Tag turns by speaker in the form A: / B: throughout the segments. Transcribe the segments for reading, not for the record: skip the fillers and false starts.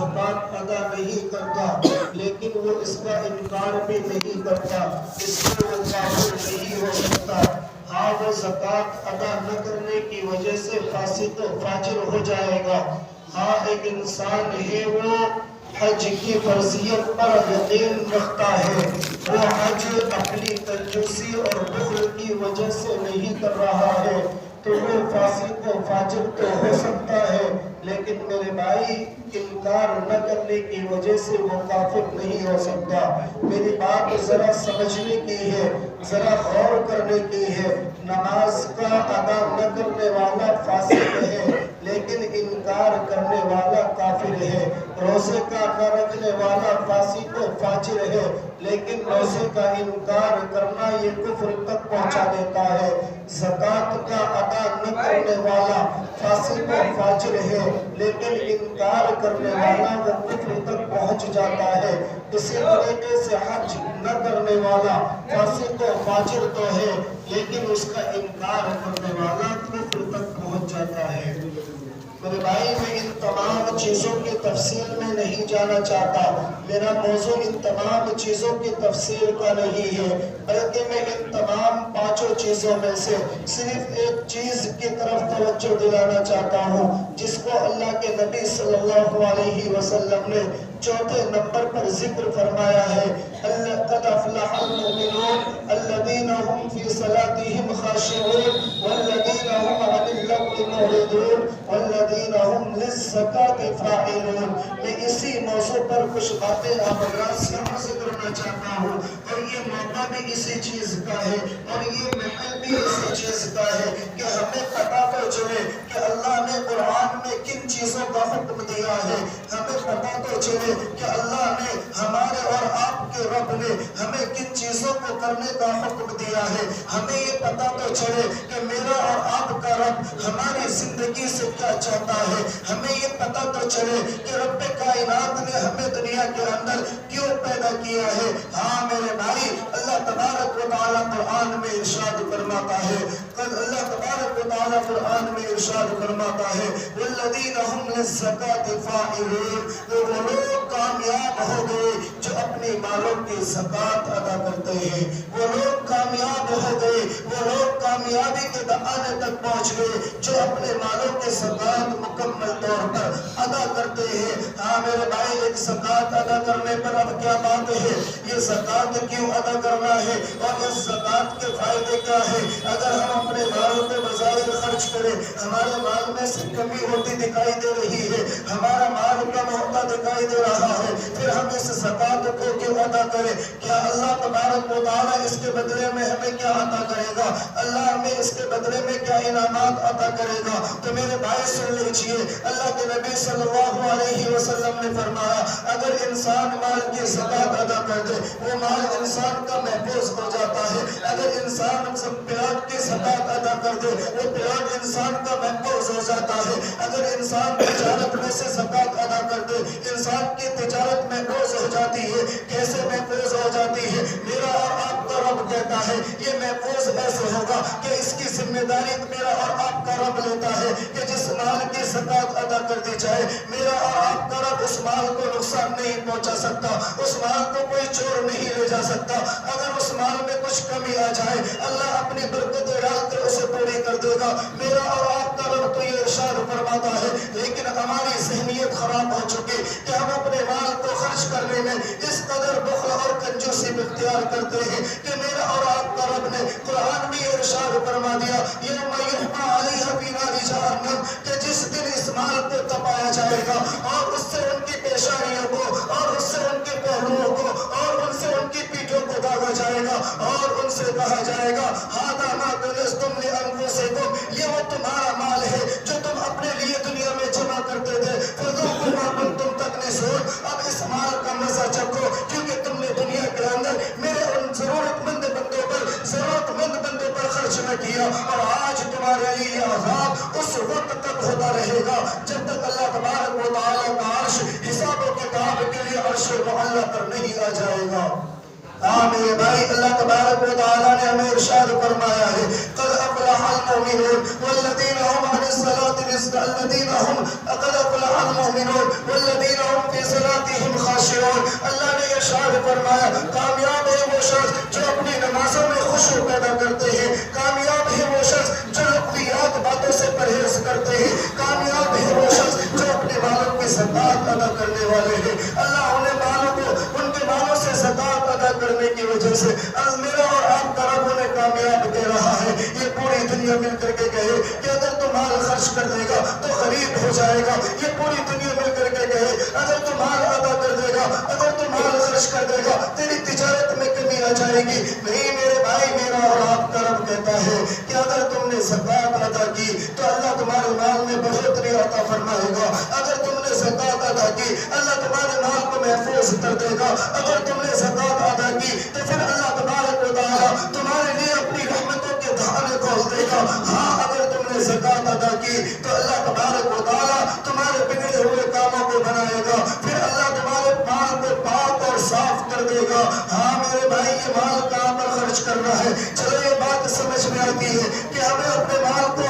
A: زکوٰۃ ادا نہیں کرتا لیکن وہ اس کا انکار بھی نہیں کرتا، اس سے وہ کافر نہیں ہو سکتا۔ ہاں وہ زکوٰۃ ادا نہ کرنے کی وجہ سے فاسق و فاجر ہو جائے گا۔ ہاں ایک انسان ہے وہ حج کی فرضیت پر یقین رکھتا ہے، وہ حج اپنی کنجوسی اور بخل کی وجہ سے نہیں کر رہا ہے، تو وہ فاسق و فاجر تو ہو سکتا ہے، لیکن میرے بھائی انکار نہ کرنے کی وجہ سے وہ کافر نہیں ہو سکتا۔ میری بات ذرا سمجھنے کی ہے، ذرا غور کرنے کی ہے۔ نماز کا ادا نہ کرنے والا فاسق ہے لیکن انکار کرنے والا کافر ہے، روزے کا نہ رکھنے والا فاسق و فاجر ہے لیکن روزے کا انکار کرنا یہ کفر تک پہنچا دیتا ہے۔ زکوٰۃ کا ادا نہ کرنے والا فاسق و فاجر ہے لیکن انکار کرنے والا وہ کفر تک پہنچ جاتا ہے۔ اسی طریقے سے حج نہ کرنے والا فاسق و فاجر تو ہے لیکن اس کا انکار کرنے والا کفر تک پہنچ جاتا ہے۔ میرے بھائی میں ان تمام چیزوں کی تفصیل میں نہیں جانا چاہتا، میرا موضوع ان تمام چیزوں کی تفصیل کا نہیں ہے، بلکہ میں ان تمام پانچوں چیزوں میں سے صرف ایک چیز کی طرف توجہ دلانا چاہتا ہوں جس کو اللہ کے نبی صلی اللہ علیہ وسلم نے چوتھے نمبر پر ذکر فرمایا ہے۔ قد افلح المؤمنون الذین هم فی صلاتهم خاشعون والذین هم عن اللغو معرضون والذین هم للزکاة فاعلون۔ میں اسی موضوع پر کچھ باتیں آپ حضرات سے عرض کرنا چاہتا ہوں، اور یہ موقع بھی اسی چیز کا ہے اور یہ محل بھی اسی چیز کا ہے کہ ہمیں پتہ تو چلے کہ اللہ نے قرآن میں کن چیزوں کا حکم دیا ہے، ہمیں پتہ تو چلے کہ اللہ نے ہمارے اور آپ کے رب نے ہمیں کن چیزوں کو کرنے کا حکم دیا ہے، ہمیں یہ پتہ تو چلے کہ میرا اور آپ کا رب ہماری زندگی سے کیا چاہتا ہے، ہمیں یہ پتہ تو چلے کہ رب کائنات نے ہمیں دنیا کے اندر کیوں پیدا کیا ہے۔ ہاں میرے بھائی اللہ تبارک و تعالیٰ قرآن میں ارشاد فرماتا ہے، اللہ تبارک و تعالیٰ قرآن میں ارشاد فرماتا ہے والذین هم للزکاة فاعلون، وہ لوگ کامیاب ہو گئے جو اپنی مالوں کی زکوٰۃ ادا کرتے ہیں، وہ لوگ کامیاب ہو گئے، وہ لوگ کامیابی کے دہانے تک پہنچ گئے جو اپنے مالوں کی زکوٰۃ مکمل طور پر ادا کرتے ہیں۔ ہاں میرے بھائی ایک زکوٰۃ ادا کرنے پر اب کیا بات ہے، یہ زکوٰۃ کیوں ادا کرنا ہے اور اس زکوٰۃ کے فائدے کیا ہے؟ اگر ہم اپنے مالوں کے بظاہر خرچ کریں، ہمارے مال میں سے کمی ہوتی دکھائی دے رہی ہے، ہمارا مال کم ہوتا دکھائی دے رہا ہے، پھر ہم اس زکوٰۃ کو کیوں ادا کریں؟ کیا اللہ تبارک و تعالیٰ اس کے بدلے میں ہمیں کیا عطا کرے گا؟ اللہ ہمیں اس کے بدلے میں کیا انعامات عطا کرے گا؟ تو میرے بھائی سن لیجئے، اللہ کے نبی صلی اللہ علیہ وسلم نے فرمایا اگر انسان مال کی زکوٰۃ ادا کر دے وہ مال انسان کا محفوظ ہو جاتا ہے، اگر انسان پلاٹ کی زکوٰۃ ادا کر دے وہ پلاٹ انسان کا محفوظ ہو جاتا ہے، اگر انسان تجارت میں سے زکوٰۃ ادا کر دے انسان کی تجارت محفوظ ہو جاتی ہے۔ کیسے محفوظ ہو جاتی ہے؟ میرا اور آپ کا رب کہتا ہے یہ محفوظ ایسے ہوگا کہ اس کی ذمہ داری میرا اور آپ کا رب لیتا ہے کہ جس مال کی زکوٰۃ ادا کر دی جائے میرا اور آپ کا رب اس مال کو نقصان نہیں پہنچا سکتا، اس مال کو کوئی چور نہیں لے جا سکتا، اگر اس مال میں کچھ کمی آ جائے اللہ اپنی برکت ڈال کر اسے پوری کر دے گا۔ میرا اور آپ کا رب تو یہ ارشاد فرماتا ہے، لیکن ہماری ذہنیت خراب ہو چکی کہ ہم اپنے مال کو خرچ کرنے میں اس قدر بخل اور کنجوسی اختیار کرتے ہیں کہ میرا اور آپ کا رب نے قرآن میں ارشاد فرما دیا یوم یحمى علیہ فی نار جہنم، کہ جس دن اس مال کو تپایا جائے گا اور اس سے ان کی پیشانیوں کو اور اس سے ان کے پہلوؤں کو اور ان سے ان کی پیٹھوں کو داغا جائے گا اور ان سے کہا جائے گا ھذا ما کنزتم لانفسکم، یہ وہ تمہارا مال ہے جو تم اپنے لیے دنیا میں جمع کرتے تھے، فذوقوا ما کنتم تکنزون، اب اس مال کا مزہ چکھو کیونکہ تم نے دنیا کے اندر میرے ان ضرورت مند بندوں پر خرچ نہ کیا، اور آج تمہارے لیے عذاب اس وقت تک ہوتا رہے گا جب تک اللہ تبارک و تعالیٰ کا عرش حساب و کتاب کے لیے عرش معلیٰ پر نہیں آ جائے گا۔ ہاں میرے بھائی اللہ تبارک و تعالیٰ نے ہمیں ارشاد فرمایا ہے قد افلح المؤمنون والذین هم عن الصلاة الذین هم قد افلح المؤمنون والذین هم فی زکات ادا کرنے والے ہیں، اللہ انہیں مالوں کو ان کے مالوں سے زکات ادا کرنے کی وجہ سے میرا اور آپ کا رب انہیں کامیاب دے رہا ہے۔ یہ پوری دنیا مل کر کے کہے کہ اگر تو مال خرچ کر دے گا تو غریب ہو جائے گا، یہ پوری دنیا مل کر کے کہے اگر تو مال ادا کر دے گا، اگر تو مال خرچ کر دے گا تیری تجارت میں کمی آ جائے گی۔ نہیں میرے بھائی، میرا اور آپ کا رب کہتا ہے کہ اگر تم نے زکات ادا کی تو اللہ تمہارے مال میں بڑھوتری عطا فرمائے گا، اگر تم نے زکات ادا کی اللہ تمہارے مال کو محفوظ کر دے گا، اگر تم نے زکات ادا کی تو پھر اللہ تبارک و تعالیٰ تمہارے لیے اپنی رحمتوں کے دہانے کھول دے گا۔ ہاں اگر تم نے زکات ادا کی تو اللہ تبارک و تعالیٰ تمہارے بگڑے ہوئے کاموں کو بنائے گا، پھر اللہ تمہارے مال کو پاک اور صاف کر دے گا۔ ہاں میرے بھائی، یہ مال کہاں پر خرچ کرنا ہے؟ چلو یہ بات سمجھ میں آتی ہے کہ ہمیں اپنے مال کو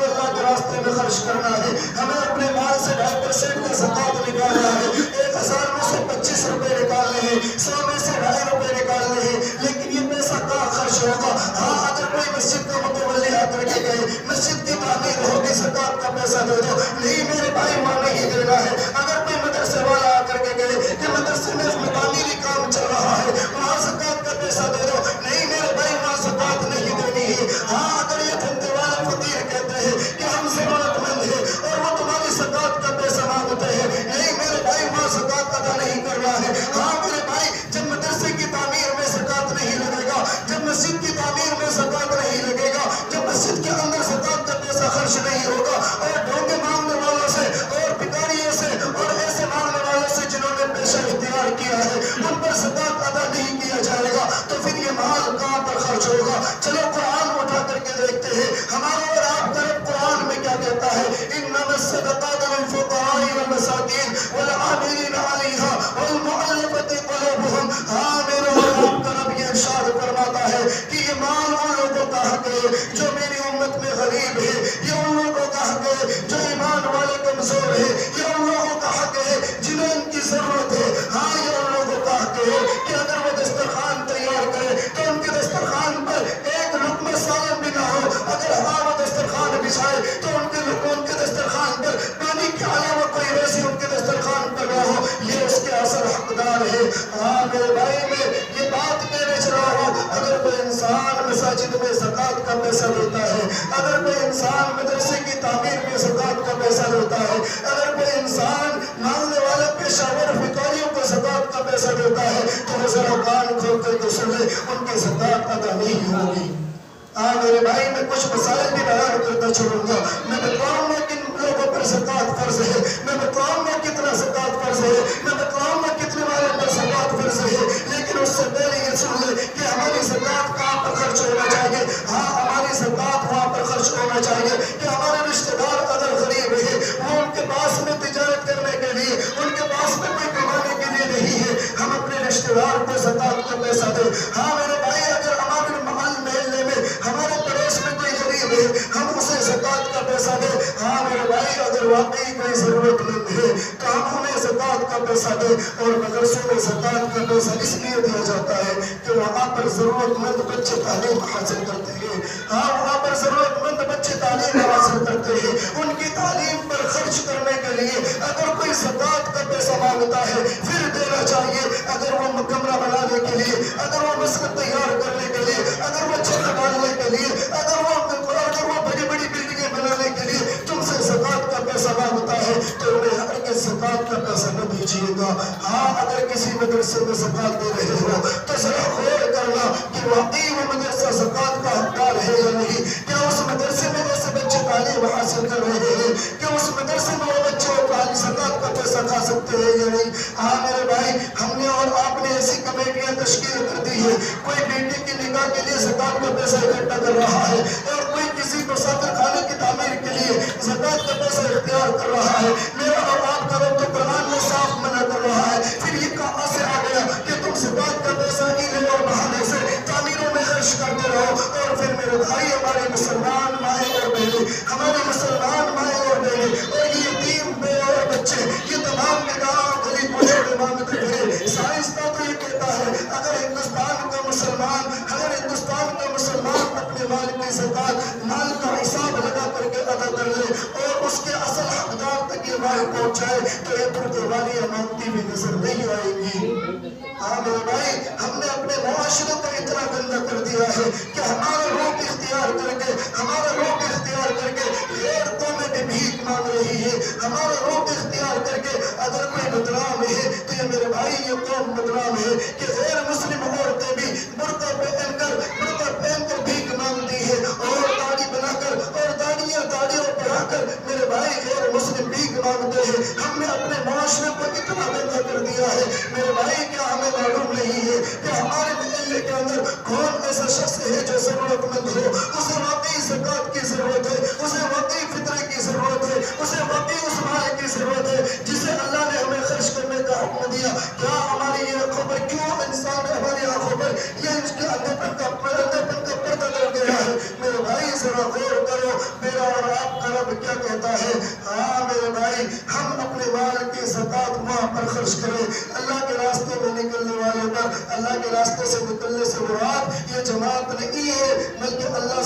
A: اللہ کے راستے میں خرچ کرنا ہے، ہمیں اپنے مال سے 2.5% کا زکات نکالنا ہے، 1000 میں سے 25 روپے نکالنے ہیں، 100 میں سے 2.5 روپے نکالنے ہیں، لیکن یہ پیسہ کہاں خرچ ہوگا؟ ہاں اگر کوئی مسجد کا متولی آ کر کے کہے مسجد کی تعمیر ہوگی زکات کا پیسہ دے دو، نہیں میرے بھائی وہاں نہیں دینا ہے۔ اگر کوئی مدرسے والا آ کر کے کہے کہ مدرسے میں تعمیری کام چل رہا ہے وہاں زکات کا پیسہ دے دو، نہیں میرے بھائی وہاں زکات نہیں دینی ہے۔ ہاں اگر یہ دھندے والے فقیر کہتے ہیں کہ ہم ضرورت مند ہیں اور وہ تمہاری زکات کا پیسہ مانگتے ہیں، نہیں میرے بھائی وہاں زکات ادا نہیں کرنا ہے۔ ہاں میرے بھائی، جب مدرسے کی تعمیر میں زکات نہیں لگے گا، جب مسجد کی تعمیر میں زکات نہیں لگے گا، جب مسجد کے اندر زکات کا پیسہ خرچ نہیں ہوگا اور ڈھونگے مانگنے والوں سے اور بھکاریوں سے اور ایسے مانگنے والوں سے جنہوں نے پیشہ اختیار کیا ہے ان پر زکات ادا نہیں کیا جائے گا تو پھر یہ مال کہاں پر خرچ ہوگا؟ چلو قرآن اٹھا کر کے دیکھتے ہیں ہمارا اور آپ کا رب قرآن میں کیا کہتا ہے؟ انما الصدقات للفقراء والمساکین والعاملین علیہا والمؤلفۃ قلوبہم۔ ہاں میرا اور آپ کا رب یہ ارشاد فرماتا ہے کہ یہ مال ان لوگوں کا حق ہے جو میری امت میں غریب ہے، یہ ان لوگوں کا حق ہے جو ایمان والے کمزور ہے، یہ ان لوگوں کا حق ہے جنہیں ان کی ضرورت ہے۔ ہاں یہ ان لوگوں کا حق ہے کہ اگر وہ دسترخوان تیار کرے تو ان کے دسترخوان پر ایک لقمہ سالن بھی نہ ہو، اگر ہاں وہ دسترخوان بچھائے تو ان کے دسترخوان پر پانی کے علاوہ کوئی روزی ان کے دسترخوان پر نہ ہو، یہ اس کے اصل حقدار ہے۔ ہاں میرے بھائی، میں یہ بات کہنے چلا ہوں، اگر کوئی انسان مساجد میں زکات کا پیسہ دیتا ہے، اگر کوئی انسان مدرسے کی تعمیر میں زکات کا پیسہ دیتا ہے، اگر کوئی انسان مانگنے والے پیشہ ور بھکاریوں کو زکات کا پیسہ دیتا ہے تو وہ ذرا کان کھول کر کے سن لے، ان کی زکات ادا نہیں ہوگی۔ ہاں میرے بھائی، میں کچھ مسائل بھی بیان کرتا چلوں گا، میں بتلاؤں گا کن لوگوں پر زکات فرض ہے، میں بتلاؤں گا کتنا زکات فرض ہے، میں بتلاؤں گا کتنے والوں پر زکات فرض ہے، لیکن اس سے پہلے یہ سن لے کہ ہماری زکات کہاں پر خرچ ہونا چاہیے۔ ہاں ہماری زکات وہاں پر خرچ ہونا چاہیے کہ ہمارے رشتہ دار اگر غریب ہے، وہ ان کے پاس میں تجارت کرنے کے لیے، ان کے پاس میں کوئی کمانے کے لیے نہیں ہے، ہم اپنے رشتہ دار کو زکات کا پیسہ دیں۔ ہاں میرے بھائی، اگر ہمارے محلے میں ہمارے پڑوس میں کوئی غریب ہے ہم اسے زکات کا پیسہ دیں۔ ہاں میرے بھائی، اگر واقعی کوئی ضرورت مند ہے تو ہم انہیں زکات کا پیسہ دیں، اور مدرسوں میں زکات کا پیسہ اس لیے دیا جاتا ہے کہ وہاں پر ضرورت مند بچے تعلیم حاصل کرتے ہیں۔ ہاں وہاں پر ضرورت مند بچے تعلیم حاصل کرتے ہیں، ان کی تعلیم پر خرچ کرنے کے لیے اگر کوئی زکات کا پیسہ مانگتا ہے پھر دینا چاہیے۔ اگر وہ کمرہ بنانے کے لیے، اگر وہ مسجد تیار کرنے کے لیے، اگر وہ چھت ڈالنے کے لیے، اگر وہ بڑی بڑی بلڈنگیں بنانے کے لیے تم سے زکات کا پیسہ مانگتا ہے تو انہیں ہرگز زکات کا پیسہ نہ دیجیے گا۔ ہاں اگر کسی مدرسے میں زکات دے رہے ہو تو ذرا غور کرنا کہ واقعی وہ مدرسہ زکات کا حقدار ہے یا نہیں، کیا اس مدرسے میں ایسے بچے تعلیم حاصل کر رہے ہیں کہ اس مدرسے میں وہ بچے زکات کا پیسہ کھا سکتے ہیں یا نہیں۔ ہاں میرے بھائی، ہم نے اور آپ نے ایسی کمیٹیاں تشکیل کر دی ہے، کوئی بیٹی کی نکاح کے لیے زکات کا پیسہ اکٹھا کر رہا ہے اور کوئی کسی مسافر خانے کی تعمیر کے لیے زکات کا پیسہ اختیار کر رہا ہے۔ میرا اور آپ کا رب تو قرآن میں صاف منع کر رہا ہے، پھر یہ کہاں سے آ گیا کہ تم زکات کا پیسہ ہیلے اور بہانے سے تعمیروں میں خرچ کرتے رہو؟ اور پھر میرے بھائی، ہمارے مسلمان مائیں اور بہنیں، ہمارے مسلمان مائیں اور بہنیں اور یہ یتیم بے اور بچے، یہ تمام نگاہ غریب بچے مانگتے رہے۔ سائنسداں تو یہ کہتا ہے اگر ہندوستان کا مسلمان اپنے مال کی زکات، مال کا حساب لگا کر کے ادا کر لے اور اس کے اصل حقدار تک یہ مال پہنچ جائے تو یہ پردے والی امانتی بھی نظر نہیں آئے گی۔ ہاں میرے بھائی، ہم نے اپنے معاشرے کو اتنا گندا کر دیا ہے کہ ہمارا روپ اختیار کر کے غیرتوں میں بھی بھیک مانگ رہی ہے۔ ہمارا روپ اختیار کر کے اگر کوئی بدنام ہے تو یہ میرے بھائی یہ قوم بدنام ہے کہ غیر مسلم عورتیں بھی برقع پہن کر بھیک مانگتی ہے، اور داڑھی بنا کر اور داڑھیوں بڑھا کر میرے بھائی غیر مسلم بھیک مانگتے ہیں۔ ہم نے اپنے معاشرے کو اتنا گندا کر دیا ہے میرے بھائی، کیا ہمیں معلوم نہیں ہے کہ ہمارے محلے کے اندر کون ایسا شخص ہے جو ضرورت مند ہو، اسے واقعی زکوٰۃ کی ضرورت ہے، اسے واقعی فطرے کی ضرورت ہے، اسے واقعی اس مال کی ضرورت ہے جسے اللہ نے ہمیں خرچ کرنے کا حکم دیا۔ کیا ہماری یہ آنکھوں پر کیوں انسان ہماری آنکھوں پر یہ اس کے اندر کا پردہ کر گیا ہے؟ میرے بھائی ذرا غور کرو، میرا اور آپ کا رب کیا کہتا ہے؟ ہاں میرے بھائی، ہم اپنے مال کی زکوٰۃ وہاں پر خرچ کریں، اللہ کے راستے میں نکلنے والے پر۔ اللہ کے راستے سے نکلنے سے مراد یہ جماعت نہیں ہے، بلکہ اللہ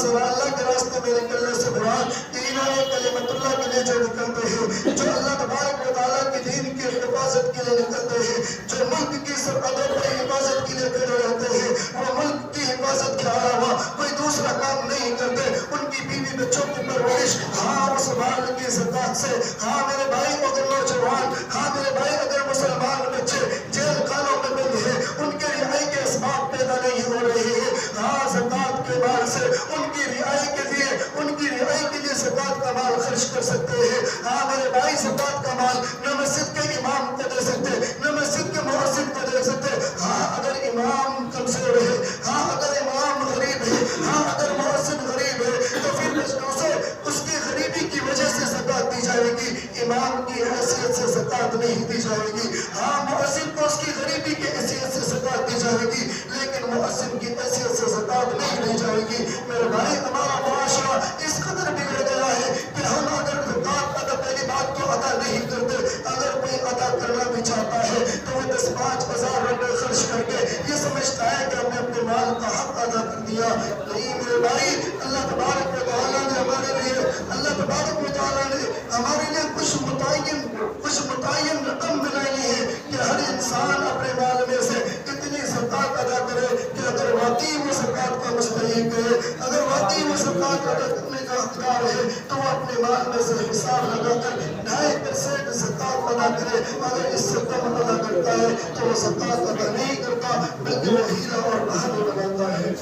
A: کے راستے میں نکلنے سے مراد ایمان کلمت اللہ کے لیے جو نکلتے ہیں، جو اللہ تبارک و تعالیٰ کے دین کی حفاظت کے لیے نکلتے ہیں، جو ملک کی سرحدوں پر حفاظت کے لیے کھڑے رہتے ہیں، وہ ملک کی حفاظت کے علاوہ کوئی دوسرا کام نہیں کرتے، ان کی بیوی بچوں کی پرورش ہاں اس مال کی زکوٰۃ سے۔ ہاں میرے بھائی اگر نوجوان، ہاں میرے بھائی اگر مسلمان بچے جیل خانوں میں بند ہیں، ان کے رہائی کے اسباب پیدا نہیں ہو رہے ہیں، ہاں زکوٰۃ کے مال سے ان کی رہائی کے لیے زکوٰۃ کا مال خرچ کر سکتے ہیں۔ ہاں میرے بھائی زکوٰۃ کا مال نہ مسجد کے امام کو دے سکتے، نہ مسجد کے مؤذن کو دے سکتے۔ ہاں اگر امام کمزور ہے، ہاں اگر امام غریب ہے، ہاں اگر مؤذن غریب ہے تو پھر اسے اس کی غریبی کی وجہ سے زکوٰۃ دی جائے گی، امام کی حیثیت سے زکوٰۃ نہیں دی جائے گی۔ ہاں مؤذن کو اس کی غریبی کی حیثیت سے زکوٰۃ دی جائے گی، لیکن مؤذن کی حیثیت سے زکوٰۃ نہیں دی جائے گی۔ میرے بھائی ہمارا معاشرہ اس قدر بگڑ گیا ہے کہ ہم اگر زکوٰۃ پہلی بات تو ادا نہیں کرتے، اگر کوئی ادا کرنا بھی چاہتا ہے تو وہ 10-5 ہزار روپے خرچ کر کے یہ سمجھتا ہے کہ ہم نے اپنے مال کا حق ادا کر دیا۔ نہیں میرے بھائی، اللہ تبارک و تعالیٰ نے ہمارے لیے کچھ متعین رقم بنائی ہے کہ ہر انسان اپنے مال میں سے اتنی زکوٰۃ ادا کرے کہ اگر واقعی وہ زکوٰۃ کا مستحق ہے، اگر واقعی وہ زکوٰۃ ادا کرنے کا حقدار ہے تو وہ اپنے مال میں سے حساب لگا کر 2.5% زکوٰۃ ادا کرے۔ اگر اس سے کم ادا کرتا ہے تو وہ زکوٰۃ ادا نہیں کرتا، بلکہ وہ ہیرا اور بہانے لگاتا ہے۔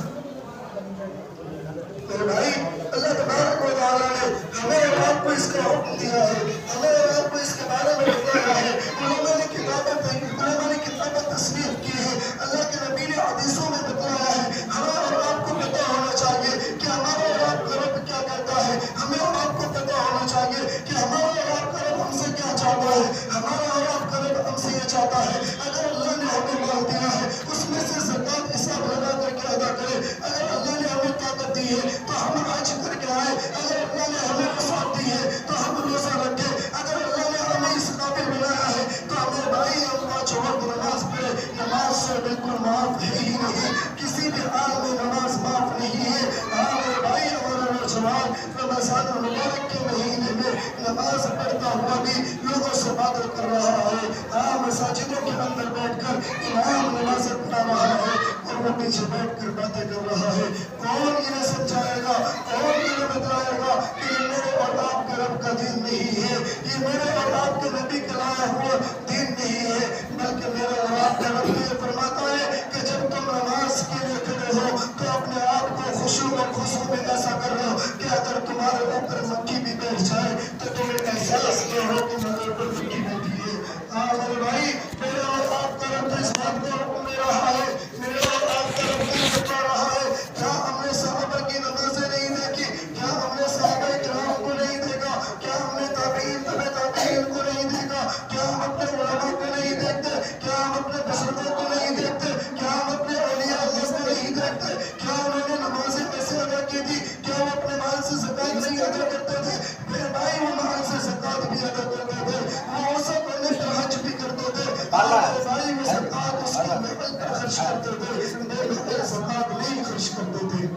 A: میرے بھائی اللہ تبارک و تعالیٰ نے ہمیں اور آپ کو اس کا حکم دیا ہے، ہمیں اور آپ کو اس کے بارے میں بتایا ہے۔ علماء نے کتابیں تصنیف کی ہے، اللہ کے نبی نے حدیثوں میں بتایا ہے۔ ہمیں اور آپ کو پتہ ہونا چاہیے کہ ہمارا اور آپ کا رب کیا کہتا ہے، ہمیں اور آپ کو پتہ ہونا چاہیے کہ ہمارا اور آپ کا رب ہم سے کیا چاہتا ہے۔ ہمارا اور آپ کا رب ہم سے یہ چاہتا ہے اگر اللہ نے ہمیں مال دیا ہے اس میں سے زکوٰۃ حساب لگا کر کے ادا کرے۔ اگر اللہ نے ہمیں طاقت دی ہے تو ہم حج کر کے آئے، اگر اللہ نے ہمیں وسعت دی ہے تو ہم روزہ رکھے، اگر اللہ نے ہمیں اس قابل بنایا ہے تو ہمیں بھائی ہم 5 وقت نماز پڑھے۔ نماز سے بالکل معاف ہے ہی نہیں، کسی بھی حال میں نماز معاف نہیں ہے۔ ہاں میرے بھائی ہمارا نوجوان رمضان المبارک کے مہینے میں نماز پڑھتا ہوا بھی لوگوں سے باتیں کر رہا ہے۔ ہاں مساجدوں کے اندر بیٹھ کر امام نماز پڑھا رہا ہے اور وہ پیچھے بیٹھ کر باتیں کر رہا ہے۔ کون انہیں سمجھائے گا، کون انہیں بتائے گا کہ یہ میرے اور آپ کے رب کا دین نہیں ہے، یہ میرے اور آپ کے نبی کا لایا ہوا دین نہیں ہے، بلکہ میرے اور آپ کا رب یہ فرماتا ہے کہ جب تم نماز کے لیے کھڑے ہو تو اپنے آپ کو خشوع و خضوع میں ایسا کر لو کہ اگر تمہارے اوپر مکھی بھی بیٹھ جائے تو تمہیں احساس نہ ہو کہ میرے اوپر مکھی بیٹھی ہے۔ ہاں میرے بھائی میرے اور آپ کا رب اس بات کو حکم دے رہا ہے، میرے اور آپ کا رب یہ بتا رہا ہے۔ کیا ہم نے صحابہ کی نمازیں نہیں دیکھی؟ کیا ہم نے صحابہ کرام کو نہیں دیکھا؟ کیا ہم نے تابعین کو نہیں دیکھا؟ کیا ہم اپنے علماء کو نہیں دیکھتے؟ کیا ہم اپنے بزرگوں کو نہیں دیکھتے؟ کیا ہم اپنے اولیاء اللہ کو نہیں دیکھتے؟ کیا انہوں نے نمازیں کیسے ادا کی تھی؟ کیا وہ اپنے مال سے زکوٰۃ نہیں ادا کرتے تھے؟ میرے بھائی وہ مال سے زکوٰۃ بھی ادا کرتے تھے، وہ روزہ پڑھنے کا حج بھی کرتے تھے، میرے بھائی وہ زکوٰۃ اس کی محل پر خرچ کرتے تھے، میرے بھائی زکوٰۃ نہیں خرچ کرتے تھے۔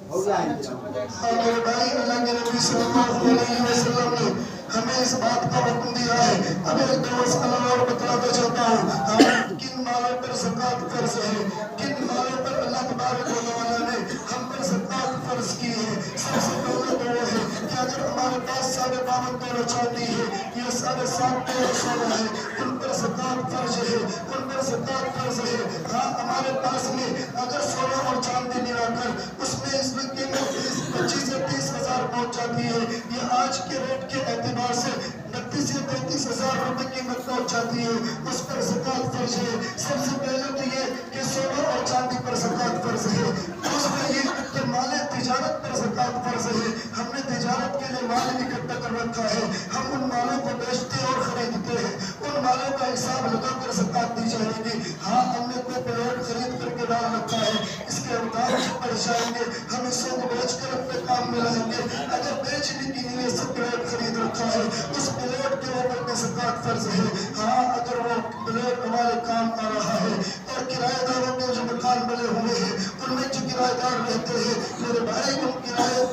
A: میرے بھائی اللہ کے نبی صلی اللہ علیہ وسلم نے ہمیں اس بات کا حکم دیا ہے. اب ایک دو مسئلہ اور بتلاتا چلتا ہوں. ہم کن مالوں پر زکوٰۃ فرض ہے, کن مالوں پر اللہ تبارک و تعالیٰ نے ہم پر زکوٰۃ فرض کی ہے. سب سے پہلے تو وہ ہے کہ اگر ہمارے پاس 52 تولہ چاندی ہے یا 7.5 تولہ سونا ہے, ان پر زکوٰۃ فرض ہے, ان پر زکوٰۃ فرض ہے. ہاں ہمارے پاس میں اگر سونا اور چاندی ملا کر اس میں اس میں قیمت 25 سے 30 ہزار پہنچ جاتی ہے, یا آج کے ریٹ کے اعتبار سے 32 سے 33 ہزار روپے قیمت پہنچ جاتی ہے, اس پر زکوٰۃ فرض ہے. سب سے پہلے تو یہ کہ سونا اور چاندی پر زکوٰۃ فرض ہے. دوسرا یہ کہ مال تجارت پر زکوٰۃ فرض ہے. ہم نے تجارت کے لیے مال اکٹھا کر رکھا ہے, ہم ان مالوں کو بیچتے اور خریدتے ہیں, ان مالوں کا حساب لگا کر زکوٰۃ دی جائے گی. ہاں ہم نے کوئی پلاٹ خرید کر کے ڈال رکھا ہے, اس کے امداد سے پڑ جائیں گے, ہم اس کو بیچ کر اپنے کام میں لائیں گے. اگر بیچنے کے لیے سے پلاٹ خرید رکھا ہے, اس پلاٹ کے اوپر میں زکوٰۃ فرض ہے. ہاں اگر وہ پلاٹ ہمارے کام آ رہا ہے, اور کرایہ داروں کے جو مکان بنے ہوئے ہیں ان میں جو کرایہ دار رہتے ہیں, میرے بھائی ان کرایہ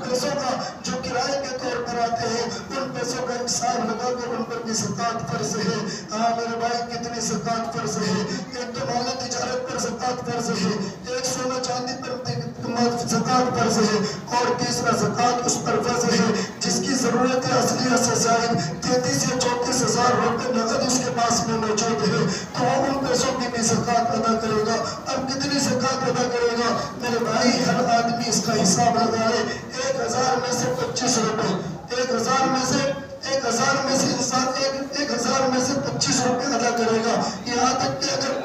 A: پیسوں کا جو کرایے کے طور پر آتے ہیں ان پیسوں کا حساب لگا کر ان پر بھی زکوٰۃ فرض ہے. ہاں میرے بھائی کتنی زکوٰۃ فرض ہے. ایک تو مال تجارت پر زکوٰۃ فرض ہے, ایک سونا چاندی پر زکوٰۃ فرض ہے, اور تیسرا زکوٰۃ اس پر فرض ہے جس کی ضرورت اصلیہ سے زائد 33 یا 34 ہزار روپے نقد اس کے پاس میں موجود ہے, تو وہ ان پیسوں کی بھی زکوٰۃ ادا کرے گا. اب کتنی زکوٰۃ ادا کرے گا میرے بھائی؟ ہر آدمی اس کا حساب لگا لے. 1000 میں سے 25 روپے, 1000 میں سے انسان 1000 میں سے 25 روپے ادا کرے گا. یہاں تک کہ اگر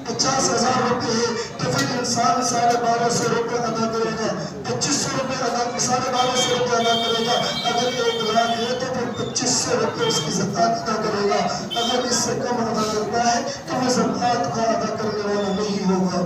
A: 50,000 روپے ہے تو پھر انسان 1250 روپے ادا کرے گا, 2500 روپے 1250 روپے ادا کرے گا. اگر 1 لاکھ ہے تو پھر 2500 روپے اس کی زکوٰۃ ادا کرے گا. اگر اس سے کم ادا کرتا ہے تو وہ زکوٰۃ کا ادا کرنے والا نہیں ہوگا,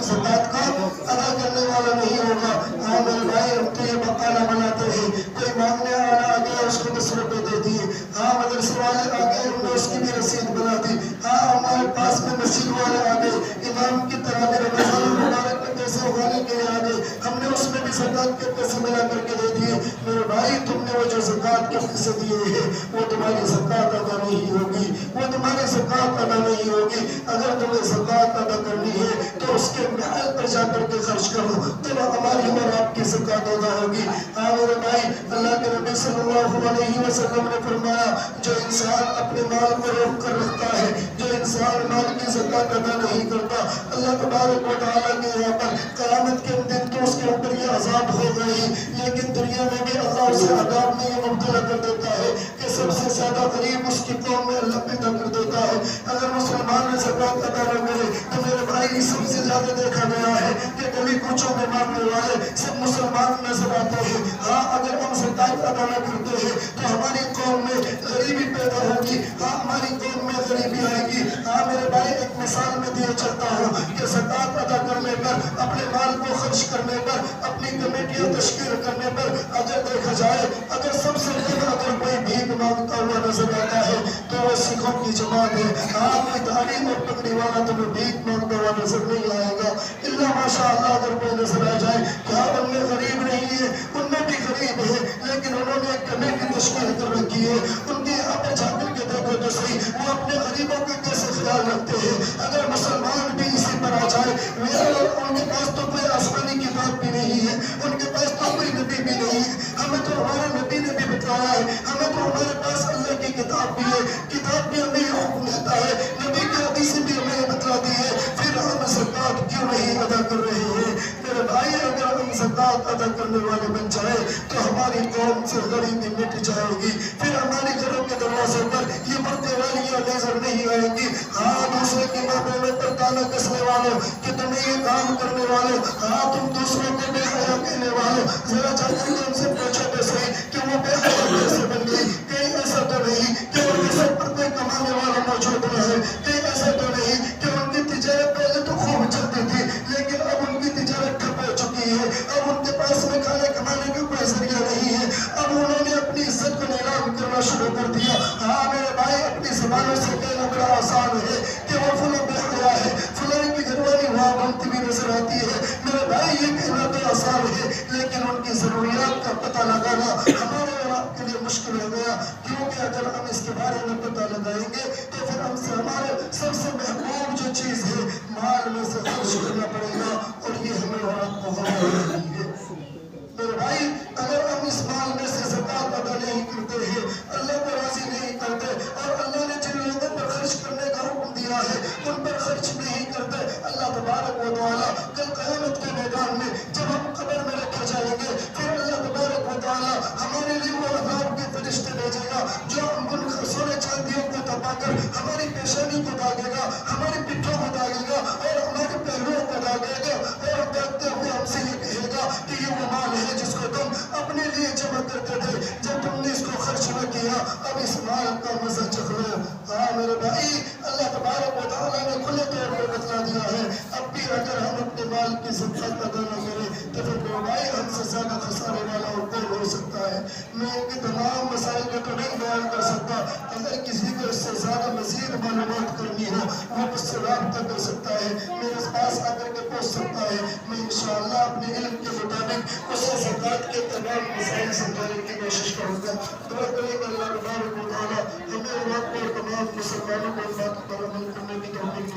A: زکوٰۃ کا ادا کرنے والا نہیں ہوگا. ہاں میرے بھائی ہم تو یہ مقالہ بناتے ہیں, کوئی مانگنے والا آ گیا اس کو 10 روپے دے دیے, ہاں مدرسے والے آ گئے ہم نے اس کی بھی رسید بنا دی, ہاں ہمارے پاس میں مسجد والے آ گئے امام کی طرح میرے رمضان المبارک میں پیسے اگانے کے لیے آ گئے, ہم نے اس میں بھی زکوٰۃ کے پیسے ملا کر کے دے دیے. میرے بھائی تم نے وہ جو زکوٰۃ کے پیسے دیے ہیں وہ تمہاری زکوٰۃ ادا نہیں ہوگی, وہ تمہاری زکوٰۃ ادا نہیں ہوگی. اگر تمہیں زکوٰۃ ادا کرنی ہے تو اس کے محل پر جا کر کے خرچ کرو, تب ہماری اور آپ کی زکوٰۃ ادا ہوگی. ہاں میرے بھائی اللہ کے نبی صلی اللہ علیہ وسلم نے فرمایا جو انسان اپنے مال کو روک کر رکھتا ہے, جو انسان مال کی زکوٰۃ ادا نہیں کرتا, اللہ تبارک و تعالیٰ کے یہاں پر قیامت کے دن تو اس کے اوپر یہ عذاب ہو گئی, لیکن دنیا میں بھی اللہ اسے عذاب میں یہ مبتلا کر دیتا ہے کہ سب سے زیادہ غریب اس کی قوم میں اللہ پیدا کر دیتا ہے. اگر مسلمان نے زکوٰۃ ادا نہ کرے تو میرے بھائی سب سے زیادہ دیکھا گیا ہے کہ گلی کوچوں میں مانگنے والے سب مسلمان نظر آتے ہیں. ہاں اگر ہم زکوٰۃ ادا نہ کرتے ہیں تو ہماری قوم میں غریبی پیدا ہوگی, ہاں ہماری قوم میں غریبی آئے گی. ہاں میرے بھائی ایک مثال میں دیے چلتا ہوں کہ زکوٰۃ ادا کرنے پر, اپنے مال کو خرچ کرنے پر, اپنی کمیٹیاں تشکیل کرنے پر اگر دیکھا جائے, اگر سب سے پہلے اگر کوئی بھیک مانگتا ہوا نظر آتا ہے تو وہ سکھوں کی جماعت ہے. ہاں کوئی تعلیم اور پکڑی والا تمہیں بھیک مانگتا ہوا نظر نہیں آئے گا, اللہ ماشاء اللہ اگر کوئی نظر آ جائے کہ ہاں ان میں غریب نہیں ہے, ان میں بھی غریب ہے لیکن انہوں نے ایک کمیٹی تشکیل کر رکھی ہے, ان کے یہاں پہ جا کر کے دیکھو تو صحیح وہ اپنے غریبوں کے کیسے خیال رکھتے ہیں. اگر مسلمان بھی اسی پر آ جائے, ان کے پاس تو کوئی آسمانی کتاب بھی نہیں ہے, ان کے پاس تو کوئی نبی بھی نہیں ہے, ہمیں تو ہمارے نبی نے بھی بتایا ہے, ہمیں تو ہمارے پاس اللہ کی کتاب بھی ہے, کتاب بھی ہمیں یہ حکم دیتا ہے, نبی کی حدیث بھی ہمیں یہ بتلاتی ہے, پھر ہم زکوٰۃ کیوں نہیں ادا کر رہے ہیں؟ میرے بھائی اگر ہم زکوٰۃ ادا کرنے والے بن جائے تو ہماری قوم سے غریبی مٹ جائے گی, پھر ہمارے گھروں کے دروازوں پر یہ پردے والیاں نظر نہیں آئیں گی. ہاں دوسرے کی ماں بہنوں پر تانا کسنے والوں کہ تمہیں یہ کام کرنے والوں, ہاں تم دوسروں کو بے حیا کہنے والوں, ذرا جا کر کے ان سے پوچھو تو صحیح کہ وہ بے حیا کیسے بن گئی. کہیں ایسا تو نہیں کہ ان کے سر پر کوئی کمانے والا موجود نہ ہے, کہیں ایسا تو نہیں کہ ان کی تجارت پہلے تو خوب چلتی تھی لیکن اب ان کی تجارت ٹھپ ہو چکی ہے, اب ان کے پاس میں کھانے کمانے کا کوئی ذریعہ نہیں ہے, اب انہوں نے اپنی عزت کو نیلام کرنا شروع کر دیا. ہاں میرے بھائی اپنی زبانوں سے کہنا بڑا آسان ہے کہ وہ فلاں بے حیا ہے, فلاں کی گھر والی وہاں بنتی بھی نظر آتی ہے. میرے بھائی یہ کہنا تو آسان ہے لیکن ان کی ضروریات کا پتہ لگانا ہمارے اور آپ کے لیے مشکل ہو گیا. سب سے محبوب جو چیز ہے مال میں سے خرچ کرنا پڑے گا، اور یہ ہمیں اور آپ کو غور کرنی ہے۔ میرے بھائی اگر ہم اس مال میں سے زکات ادا نہیں کرتے ہیں، اللہ کو راضی نہیں کرتے، اور اللہ نے جن لوگوں پر خرچ کرنے کا حکم دیا ہے ان پر خرچ نہیں کرتے، اللہ تبارک و تعالیٰ کل قیامت کے میدان میں جب ہم قبر میں رکھے جائیں گے، پھر اللہ تبارک و تعالیٰ ہمارے لیے وہ عذاب کے فرشتے بھیجے گا جو ان سونے چاندیوں کو دبا کر ہماری پیشانی کو داغے گا، ہماری پٹھوں کو داغے گا، اور ہمارے پہلوؤں کو داغے گا، اور دیکھتے ہوئے ہم سے یہ کہے گا کہ یہ وہ مال ہے جس کو تم اپنے لیے جمع کرتے تھے، جب تم نے اس کو خرچ نہ کیا، اب اس مال کا مزہ چکھ لو۔ ہاں میرے بھائی اللہ تبارک و تعالیٰ نے کھلے طور پر بتلا دیا ہے، اب بھی اگر ہم اپنے مال کی زکات ادا نہ کریں تو پھر میرے بھائی ہم سے زیادہ خسارے والا اور کون ہو سکتا ہے۔ میں ان کے تمام مسائل کو تو نہیں بیان کر سکتا، اگر کسی کو اس سے زیادہ مزید معلومات کرنی ہو وہ مجھ سے رابطہ کر سکتا ہے، میرے پاس آ کر کے پوچھ سکتا ہے، میں انشاءاللہ اپنے علم کے مطابق اسے زکات کے تمام مسائل سمجھانے کی کوشش کروں گا۔ دعا کریں کہ اللہ تبارک و تعالیٰ ہمیں اور آپ کو اور تمام مسلمانوں کو اس بات پر عمل کرنے کی توفیق